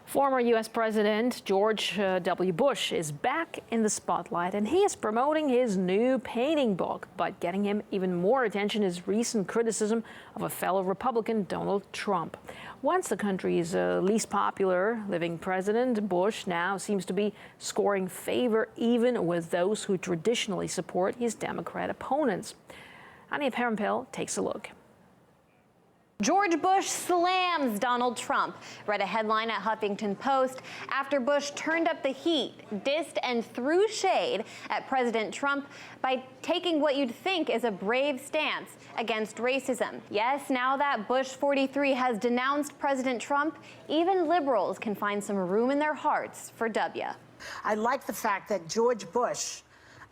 Former U.S. President George W. Bush is back in the spotlight, and he is promoting his new painting book. But getting him even more attention is recent criticism of a fellow Republican, Donald Trump. Once the country's least popular living president, Bush now seems to be scoring favor even with those who traditionally support his Democrat opponents. Anya Parampil takes a look. George Bush slams Donald Trump, read a headline at Huffington Post after Bush turned up the heat, dissed and threw shade at President Trump by taking what you'd think is a brave stance against racism. Yes, now that Bush 43 has denounced President Trump, even liberals can find some room in their hearts for W. I like the fact that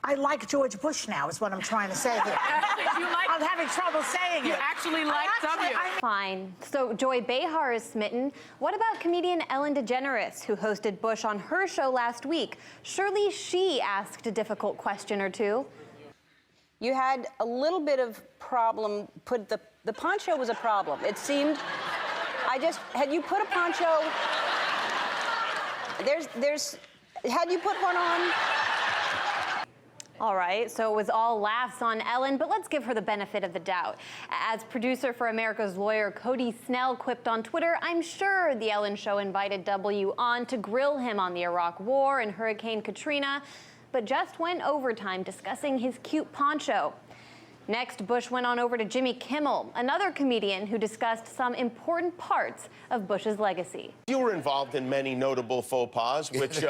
I like George Bush now, is what I'm trying to say here. I'm having trouble saying it. You actually like W. Fine. So Joy Behar is smitten. What about comedian Ellen DeGeneres, who hosted Bush on her show last week? Surely she asked a difficult question or two. You had a little bit of problem. The poncho was a problem. It seemed. Had you put a poncho? Had you put one on? All right, so it was all laughs on Ellen, but let's give her the benefit of the doubt. As producer for America's Lawyer Cody Snell quipped on Twitter, I'm sure the Ellen Show invited W on to grill him on the Iraq War and Hurricane Katrina, but just went overtime discussing his cute poncho. Next, Bush went on over to Jimmy Kimmel, another comedian who discussed some important parts of Bush's legacy. You were involved in many notable faux pas, which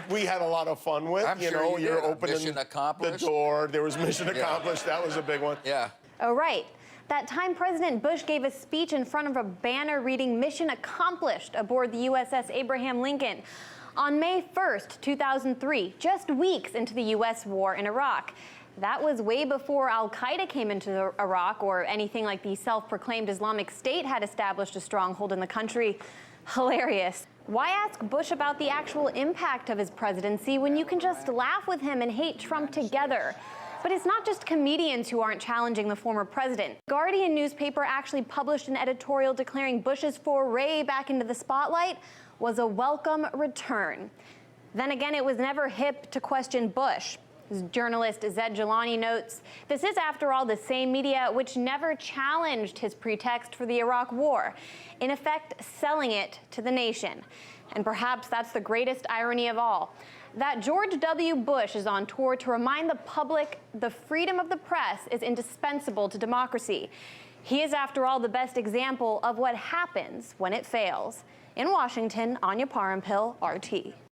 we had a lot of fun with. I'm sure you you're did. opening Mission accomplished. The door. There was mission accomplished. That was a big one. Yeah. Oh, right. That time President Bush gave a speech in front of a banner reading "Mission Accomplished" aboard the USS Abraham Lincoln. On May 1st, 2003, just weeks into the U.S. war in Iraq. That was way before al-Qaeda came into Iraq or anything like the self-proclaimed Islamic State had established a stronghold in the country. Hilarious. Why ask Bush about the actual impact of his presidency when you can just laugh with him and hate Trump together? But it's not just comedians who aren't challenging the former president. The Guardian newspaper actually published an editorial declaring Bush's foray back into the spotlight was a welcome return. Then again, it was never hip to question Bush. As journalist Zed Jelani notes, this is, after all, the same media which never challenged his pretext for the Iraq War, in effect selling it to the nation. And perhaps that's the greatest irony of all, that George W. Bush is on tour to remind the public the freedom of the press is indispensable to democracy. He is, after all, the best example of what happens when it fails. In Washington, Anya Parampil, RT.